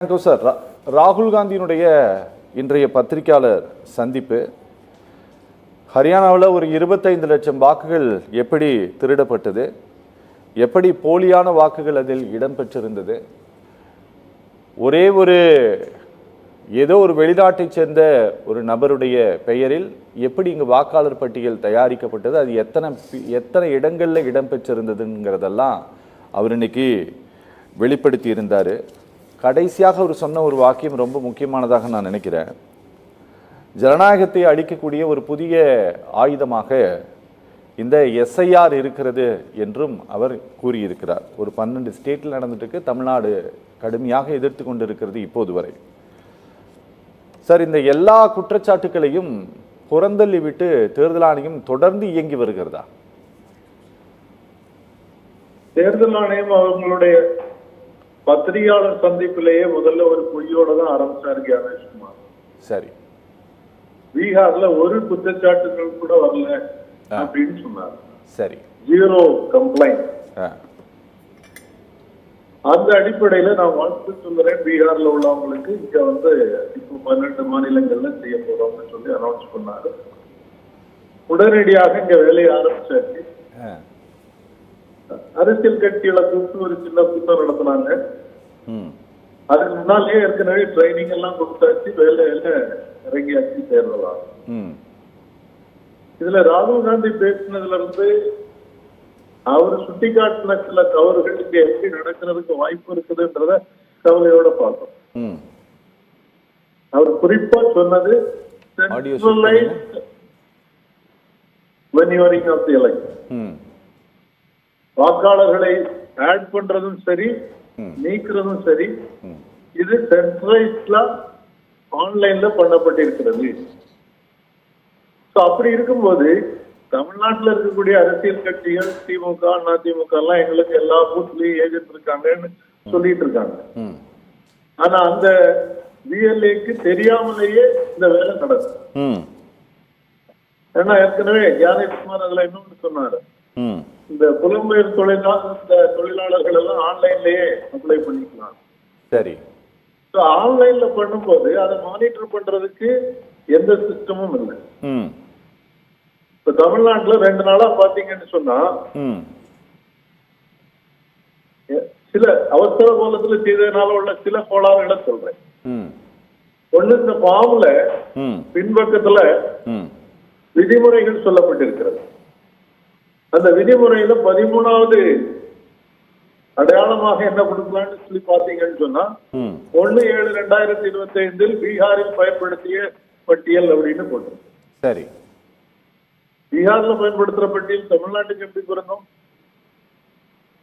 Sir, ராகுல் காந்தியினுடைய இன்றைய பத்திரிகையாளர் சந்திப்பு ஹரியானாவில் ஒரு 25 லட்சம் வாக்குகள் எப்படி திருடப்பட்டது, எப்படி போலியான வாக்குகள் அதில் இடம்பெற்றிருந்தது, ஒரே ஏதோ ஒரு வெளிநாட்டைச் சேர்ந்த ஒரு நபருடைய பெயரில் எப்படி இங்கு வாக்காளர் பட்டியல் தயாரிக்கப்பட்டது, அது எத்தனை இடங்களில் இடம்பெற்றிருந்ததுங்கிறதெல்லாம் அவர் இன்னைக்கு வெளிப்படுத்தி இருந்தார். கடைசியாக அவர் சொன்ன ஒரு வாக்கியம் ரொம்ப முக்கியமானதாக நான் நினைக்கிறேன். ஜனநாயகத்தை அளிக்கக்கூடிய ஒரு புதிய ஆயுதமாக இந்த எஸ்ஐஆர் இருக்கிறது என்றும் அவர் கூறியிருக்கிறார். ஒரு 12 ஸ்டேட்டில் நடந்துட்டு தமிழ்நாடு கடுமையாக எதிர்த்து கொண்டிருக்கிறது இப்போது வரை. சார், இந்த எல்லா குற்றச்சாட்டுகளையும் புறந்தள்ளி விட்டு தேர்தல் ஆணையம் தொடர்ந்து இயங்கி வருகிறதா? தேர்தல் ஆணையம் அவங்களுடைய பத்திரிகையாளர் சந்திப்பிலேயே முதல்ல ஒரு பொய்யோட தான் ஆரம்பிச்சாரு ஞானேஷ்குமார். சரி, பீகார்ல ஒரு குற்றச்சாட்டுகள் கூட வரல அப்படின்னு சொன்னார். சரி, 0 கம்ப்ளைண்ட். அந்த அடிப்படையில நான் வாழ்த்து சொல்றேன், பீகார்ல உள்ளவங்களுக்கு இங்க இப்போ 12 மாநிலங்கள்ல செய்ய போறோம்னு சொல்லி அனௌன்ஸ் பண்ணாரு. உடனடியாக இங்க வேலையை ஆரம்பிச்சாச்சு. அரசியல் கட்சிகளை கூப்பிட்டு ஒரு சின்ன கூட்டம் நடத்தினாங்க. அதுக்கு முன்னாலே ஏற்கனவே ட்ரைனிங் எல்லாம் கொடுத்தாச்சு, வேலையில இறங்கியாச்சு தேர்தலாம். இதுல ராகுல் காந்தி பேசினதுல இருந்து அவர் சுட்டிக்காட்டின சில தவறுகள் இங்க எப்படி நடக்கிறதுக்கு வாய்ப்பு இருக்குதுன்றத கவலையோட பார்த்தோம். அவர் குறிப்பா சொன்னது வாக்காளர்களை ஆட் பண்றதும் சரி, நீக்கிறதும் சரி, இது சென்ட்ரலைஸ்ட்ல ஆன்லைன்ல பண்ணப்பட்டிருக்கிறது. அப்படி இருக்கும்போது தமிழ்நாட்டில் இருக்கக்கூடிய அரசியல் கட்சிகள் திமுக, அதிமுக எல்லாம் எங்களுக்கு எல்லா பூத்லயும் ஏஜென்ட் இருக்காங்கன்னு சொல்லிட்டு இருக்காங்க. ஆனா அந்த விஎல்ஏக்கு தெரியாமலேயே இந்த வேலை நடக்கும். ஏன்னா ஏற்கனவே ஞானேஷ்குமார் அதுல இன்னொன்னு சொன்னாரு, இந்த புலம்பெயர் தொழிலாளர்கள் எல்லாம் ஆன்லைன்லயே அப்ளை பண்ணிக்கலாம். சரி, ஆன்லைன்ல பண்ணும்போது அதை மானிட்டர் பண்றதுக்கு எந்த சிஸ்டமும் இல்லை. இப்ப தமிழ்நாட்டுல 2 நாளா பாத்தீங்கன்னு சொன்னா சில அவசர கோலத்துல செய்ததுனால உள்ள சில கோளாறுகளை சொல்றேன். ஒண்ணு, இந்த ஃபார்ம்ல பின்பக்கத்துல விதிமுறைகள் சொல்லப்பட்டிருக்கிறது. அந்த விதிமுறையில 13வது அடையாளமாக என்ன கொடுக்கலாம்னு சொல்லி பாத்தீங்கன்னு சொன்னா 1/7/2025 பீகாரில் பயன்படுத்திய பட்டியல் அப்படின்னு போட்டிருக்கு. சரி, பீகார்ல பயன்படுத்துற பட்டியல் தமிழ்நாட்டுக்கு எப்படி பிறந்தோம்?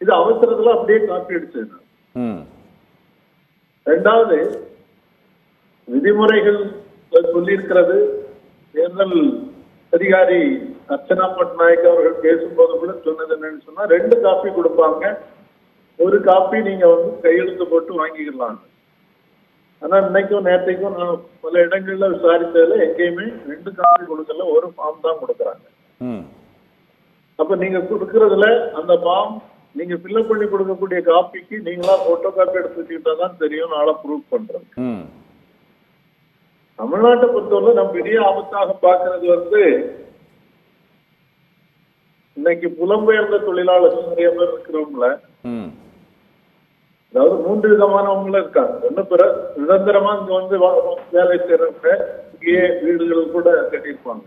இது அவசரத்துல அப்படியே காப்பி அடிச்சது. 2வது, விதிமுறைகள் சொல்லியிருக்கிறது. தேர்தல் அதிகாரி அர்ச்சனா பட்நாயக் அவர்கள் பேசும்போது கூட சொன்னது என்னன்னு சொன்னா 2 காப்பி கொடுப்பாங்க, ஒரு காப்பி நீங்க கையெழுத்து போட்டு வாங்கிக்கலாம். ஆனா இன்னைக்கும் நேற்றைக்கும் நான் பல இடங்கள்ல விசாரிச்சதுல எங்கேயுமே 2 காப்பி கொடுக்கல, ஒரு ஃபார்ம் தான் கொடுக்குறாங்க. அப்ப நீங்க கொடுக்கறதுல அந்த ஃபார்ம் நீங்க ஃபில்அப் பண்ணி கொடுக்கக்கூடிய காப்பிக்கு நீங்களா போட்டோ காப்பி எடுத்துக்கிட்டா தான் தெரியும் நாளை ப்ரூவ் பண்றது. தமிழ்நாட்டை பொறுத்தவரை நம்ம பெரிய ஆபத்தாக பார்க்கறது இன்னைக்கு புலம்பெயர்ந்த தொழிலாளர்கள் நிறைய பேர் இருக்கிறவங்கள, அதாவது 3 விதமானவங்களும் இருக்காங்க. ஒண்ணு, நிரந்தரமா இங்க வேலை செய்யறவங்க, இங்கேயே வீடுகள் கூட கட்டியிருப்பாங்க.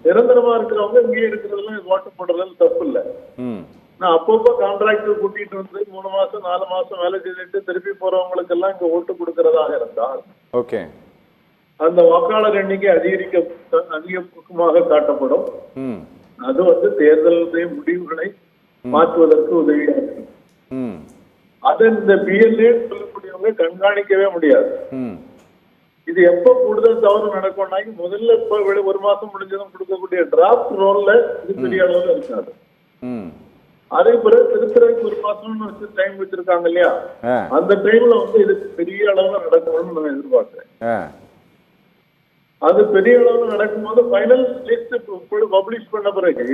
நிரந்தரமா இருக்கிறவங்க இங்கேயே இருக்கிறதுல ஓட்டு போடுறதுல தப்பு இல்லை. நான் அப்பப்போ கான்ட்ராக்டர் கூட்டிட்டு 3 மாசம் 4 மாசம் வேலை செய்துட்டு திருப்பி போறவங்களுக்கு எல்லாம் இங்க ஓட்டு கொடுக்கறதாக இருந்தால் அந்த வாக்காளர் எண்ணிக்கை அதிகமாக காட்டப்படும். அது தேர்தலுடைய முடிவுகளை மாற்றுவதற்கு உதவியாக இருக்கும். அதை இந்த பிஎல்ஏ சொல்லக்கூடியவங்க கண்காணிக்கவே முடியாது. இது எப்ப கூடுதல் தவறு நடக்கும்னா முதல்ல இப்ப 1 மாசம் முடிஞ்சதும் கொடுக்கக்கூடிய டிராப்ட் ரோல்ல இது பெரிய அளவுல இருக்காது. அதே பிறகு திருத்தறதுக்கு 1 மாசம்னு வச்சு டைம் வச்சிருக்காங்க இல்லையா, அந்த டைம்ல இது பெரிய அளவுல நடக்கணும்னு நான் எதிர்பார்க்கிறேன். அது பெரிய அளவுல நடக்கும்போது ஃபைனல் லிஸ்ட் பப்ளிஷ் பண்ண பிறகு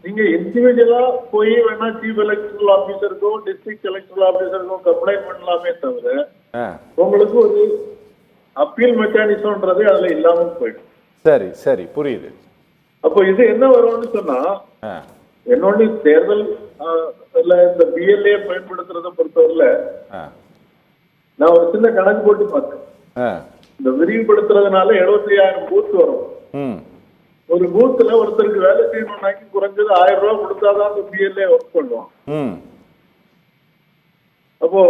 நீங்க இண்டிவிஜுவலா போய் வேணா சீஃப் எலக்டரல் ஆபீசருக்கோ டிஸ்ட்ரிக்ட் எலக்டரல் ஆபீசருக்கோ கம்ப்ளைண்ட் பண்ணலாமே தவிர உங்களுக்கு ஒரு அப்பீல் மெக்கானிசம்ன்றது அதுல இல்லாம போயிடும். சரி சரி புரியுது. அப்போ இது என்ன வரும்னு சொன்னா, என்னோட தேர்தல் இந்த பிஎல்ஏ பயன்படுத்துறத பொறுத்தவரையில நான் ஒரு சின்ன கணக்கு போட்டு பார்த்தேன். இந்த விரிவுபடுத்துறதுனால 75,000 பூத் வரும். ஒரு பூத்துல ஒருத்தருக்கு வேலை செய்யணும்னாக்கி குறைஞ்சது 1000 ரூபாய் கொடுத்தாதான் அந்த பிஎல்ஏ ஒர்க் பண்ணுவோம். அப்போ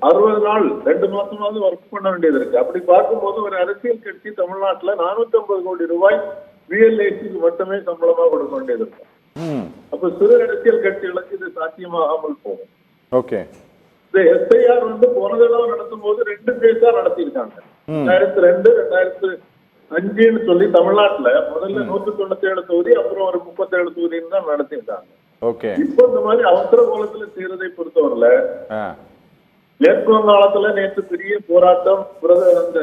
60 நாள் 2 மாசமாவது ஒர்க் பண்ண வேண்டியது இருக்கு. அப்படி பார்க்கும்போது ஒரு அரசியல் கட்சி தமிழ்நாட்டுல 450 கோடி ரூபாய் பிஎல்ஏக்கு மட்டுமே சம்பளமா கொடுக்க வேண்டியது இருக்கு. அப்ப சிறு அரசியல் கட்சிகளுக்கு இது சாத்தியமாகாமல் போகும். ஓகே. இந்த எஸ்ஐஆர் போன தடவை நடத்தும் போது 2 பேஸா நடத்திருக்காங்க. 2002, 2005 சொல்லி தமிழ்நாட்டுல முதல்ல 197 தொகுதி, அப்புறம் ஒரு 37 தொகுதின்னு தான் நடத்திருக்காங்க. இப்போ இந்த மாதிரி அவசர கோலத்துல செய்யறதை பொறுத்தவரையில மேற்கு வங்காளத்துல நேற்று பெரிய போராட்டம், அந்த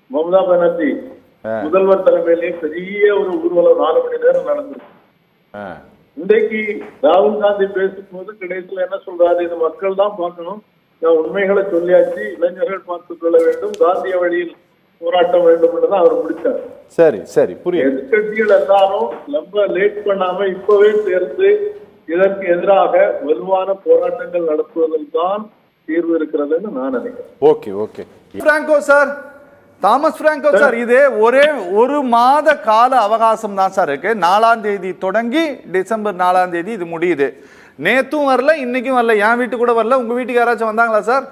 மம்தா பானர்ஜி முதல்வர் தலைமையிலேயே பெரிய ஒரு ஊர்வலம் 4 மணி நேரம் நடந்திருக்கு. இன்றைக்கு ராகுல் காந்தி பேசும்போது கடைசியில் என்ன சொல்றாரு, இது மக்கள் தான் பார்க்கணும், நான் உண்மைகளை சொல்லியாச்சு, இளைஞர்கள் பார்த்துக் கொள்ள வேண்டும், காந்திய வழியில் போராட்டம் வேண்டும் என்றுதான் அவர் முடிச்சார். சரி சரி புரியுது. எதிர்கட்சிகள் எல்லாரும் ரொம்ப லேட் பண்ணாம இப்பவே சேர்ந்து இதற்கு எதிராக வலுவான போராட்டங்கள் நடத்துவதில் தான் தீர்வு இருக்கிறதுன்னு நான் நினைக்கிறேன். Okay okay. Franco sir, Thomas Franco sir, இது ஒரே 1 மாத கால அவகாசம் தான் சார் இருக்கு. 4ஆம் தேதி தொடங்கி டிசம்பர் 4ஆம் தேதி இது முடியுது. நேத்தும் வரல, இன்னைக்கும் வரல, என் வீட்டுக்கு கூட வரல. உங்க வீட்டுக்கு யாராச்சும் வந்தாங்களா சார்?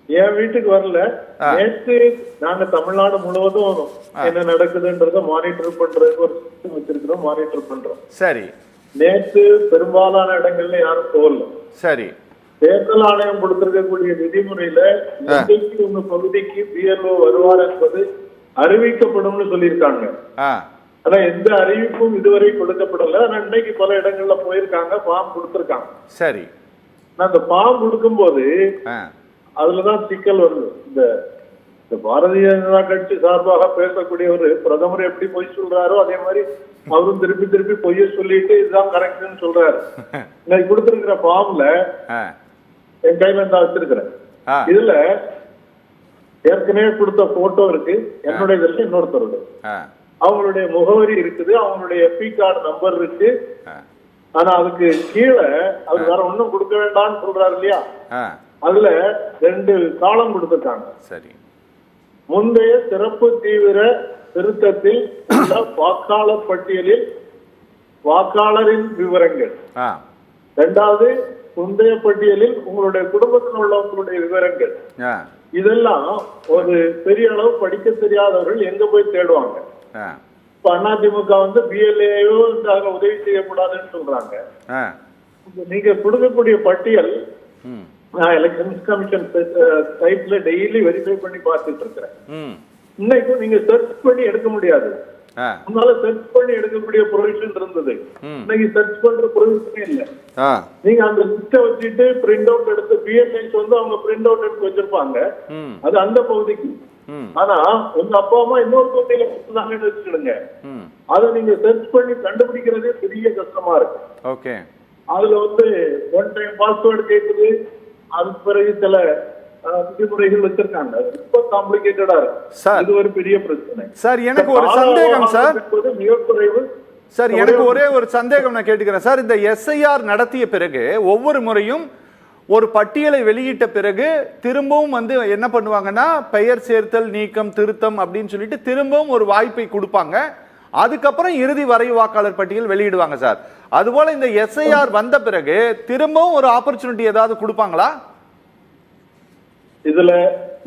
என் வீட்டுக்கு வரல. நேற்று நாங்க தமிழ்நாடு முழுவதும் என்ன நடக்குதுன்றத மானிட்டர் பண்றதுக்கு ஒரு சிஸ்டம் வச்சிருக்கிறோம், மானிட்டர் பண்றோம். சரி. நேற்று பெரும்பாலான இடங்கள்ல யாரும் போகல. சரி. தேர்தல் ஆணையம் கொடுத்திருக்கக்கூடிய விதிமுறையில உங்க பகுதிக்கு பிஎல்ஓ வருவார் என்பது அறிவிக்கப்படும் சொல்லியிருக்காங்க. ஆனா எந்த அறிவிப்பும் இதுவரை கொடுக்கப்படல. ஆனா இன்னைக்கு பல இடங்கள்ல போயிருக்காங்க, ஃபார்ம் கொடுத்திருக்காங்க. சரி. அந்த ஃபார்ம் கொடுக்கும் போது அதுலதான் சிக்கல் வருது. இந்த பாரதிய ஜனதா கட்சி சார்பாக பேசக்கூடியவர் பிரதமர் எப்படி பொய் சொல்றாரோ அதே மாதிரி அவரும் திருப்பி திருப்பி பொய்ய சொல்லிட்டு இதுதான் கரெக்ட்னு சொல்றாரு. இன்னைக்கு கொடுத்திருக்கிற ஃபார்ம்ல என் கையில நான் வச்சிருக்கிறேன். இதுல ஏற்கனவே கொடுத்த போட்டோ இருக்கு, என்னுடைய இதுல இன்னொருத்தருடைய அவங்களுடைய முகவரி இருக்குது, அவங்களுடைய எம்பி கார்டு நம்பர் இருக்கு. ஆனா அதுக்கு கீழே அவர் வேற ஒண்ணும் கொடுக்க வேண்டாம்னு சொல்றாரு இல்லையா, அதுல 2 காலம் கொடுத்திருக்காங்க. சரி. முந்தைய சிறப்பு தீவிர திருத்தத்தில் உள்ள வாக்காளர் பட்டியலில் வாக்காளரின் விவரங்கள், 2வது முந்தைய பட்டியலில் உங்களுடைய குடும்பத்தில் உள்ள உங்களுடைய விவரங்கள். இதெல்லாம் ஒரு பெரிய அளவு படிக்க தெரியாதவர்கள் எங்க போய் தேடுவாங்க. இப்ப அதிமுக பிஎல்ஏயோ உதவி செய்யக்கூடாதுன்னு சொல்றாங்க. நீங்க கொடுக்கக்கூடிய பட்டியல் நான் எலெக்ஷன் கமிஷன் சைட்ல டெய்லி வெரிஃபை பண்ணி பார்த்துட்டு இருக்கிறேன். இன்னைக்கும் நீங்க சர்ச் பண்ணி எடுக்க முடியாது. முன்னால சர்ச் பண்ணி எடுக்கக்கூடிய ப்ரொவிஷன் இருந்தது, இன்னைக்கு சர்ச் பண்ற ப்ரொவிஷனே இல்ல. நீங்க அந்த லிஸ்ட வச்சுட்டு பிரிண்ட் அவுட் எடுத்து பிஎஸ்ஐஸ் அவங்க பிரிண்ட் அவுட் எடுத்து வச்சிருப்பாங்க, அது அந்த பகுதிக்கு. ஆனா உங்க அப்பா அம்மா இன்னொரு பகுதியில கொடுத்தாங்கன்னு வச்சுக்கிடுங்க, அதை நீங்க சர்ச் பண்ணி கண்டுபிடிக்கிறதே பெரிய கஷ்டமா இருக்கு. அதுல ஒன் டைம் பாஸ்வேர்டு கேக்குது, அதுக்கு பிறகு சில விதிமுறைகள் வச்சிருக்காங்க, ரொம்ப காம்ப்ளிகேட்டடா இருக்கு. இது ஒரு பெரிய பிரச்சனை சார். எனக்கு ஒரு சந்தேகம் சார், மிகக்குறைவு சார், எனக்கு ஒரே ஒரு சந்தேகம் நான் கேட்டுக்கிறேன் சார். இந்த எஸ்ஐஆர் நடத்திய பிறகு ஒவ்வொரு முறையும் ஒரு பட்டியலை வெளியிட்ட பிறகு திரும்பவும் என்ன பண்ணுவாங்கன்னா பெயர் சேர்த்தல் நீக்கம் திருத்தம் அப்படின்னு சொல்லிட்டு திரும்பவும் ஒரு வாய்ப்பை கொடுப்பாங்க. அதுக்கப்புறம் இறுதி வரைவு வாக்காளர் பட்டியல் வெளியிடுவாங்க சார். அதுபோல இந்த எஸ்ஐஆர் வந்த பிறகு திரும்பவும் ஒரு ஆப்பர்ச்சுனிட்டி ஏதாவது கொடுப்பாங்களா? இதுல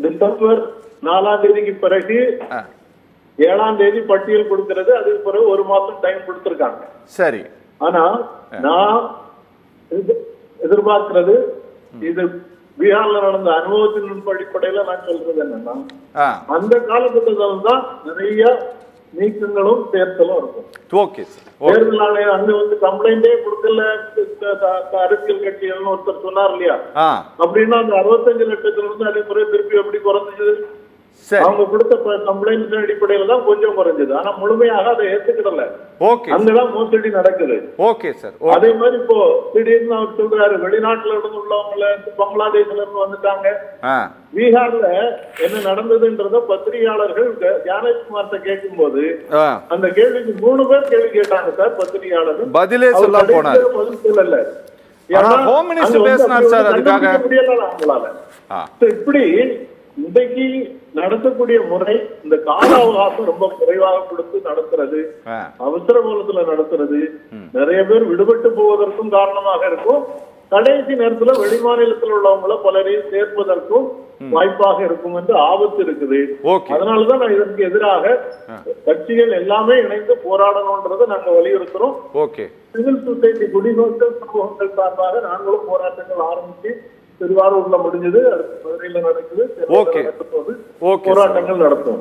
டிசம்பர் 4ஆம் தேதிக்கு பிறகு 7ஆம் தேதி பட்டியல் கொடுக்கிறது, அதுக்கு பிறகு 1 மாசம் டைம் கொடுத்திருக்காங்க. சரி. ஆனா நான் எதிர்பார்க்கிறது, இது பீகார்ல நடந்த அனுபவத்தின் அடிப்படையில நான் சொல்றது என்னன்னா, அந்த காலகட்டத்தில் தான் நிறைய நீக்கங்களும் சேர்த்தலும் இருக்கும். தேர்தல் ஆணையம் அங்க கம்ப்ளைண்டே கொடுக்கல அரசியல் கட்சிகள் ஒருத்தர் சொன்னார் இல்லையா, அப்படின்னா அந்த 65 லட்சத்துல இருந்து அதே முறை திருப்பி எப்படி குறைஞ்சது? சரி. அவங்க கொடுத்த கம்ப்ளைண்ட் அடிப்படையில தான் கொஞ்சம் குறைஞ்சது. ஆனா முழுமையாக அதை ஏத்துக்கிடல. ஓகே அங்கதான் மோசடி நடக்குது. Okay sir. அதே மாதிரி இப்போ திடீர்னு அவர் சொல்றாரு வெளிநாட்டுல இருந்து உள்ளவங்கள பங்களாதேஷ்ல இருந்து வந்துட்டாங்க. பீகார்ல என்ன நடந்ததுன்றத பத்திரிகையாளர்கள் ஞானேஷ்குமார்ட்ட கேட்கும் போது அந்த கேள்விக்கு 3 பேர் கேள்வி கேட்டாங்க சார். பத்திரிகையாளர்கள் பதிலே சொல்ல போனார். பதில் சொல்லல. ஹோம் மினிஸ்டர் பேசினார் சார் அதுக்காக. அவங்களால இப்படி இன்றைக்கு நடத்தக்கூடிய முறை இந்த கால அவகாசம் ரொம்ப குறைவாக கொடுத்து நடத்துறது, அவசர காலத்துல நடத்துறது நிறைய பேர் விடுபட்டு போவதற்கும் காரணமாக இருக்கும். கடைசி நேரத்துல வெளிமாநிலத்தில் உள்ளவங்கள பலரையும் சேர்ப்பதற்கும் வாய்ப்பாக இருக்கும் என்று ஆபத்து இருக்குது. அதனாலதான் நான் இதற்கு எதிராக கட்சிகள் எல்லாமே இணைந்து போராடணும்ன்றதை நாங்க வலியுறுத்துறோம். சிவில் சொசைட்டி குடிமக்கள் சமூகங்கள் சார்பாக நாங்களும் போராட்டங்கள் ஆரம்பிச்சு திருவாரூர்ல முடிஞ்சது, மதுரையில நடக்குது, போராட்டங்கள் நடத்தும்.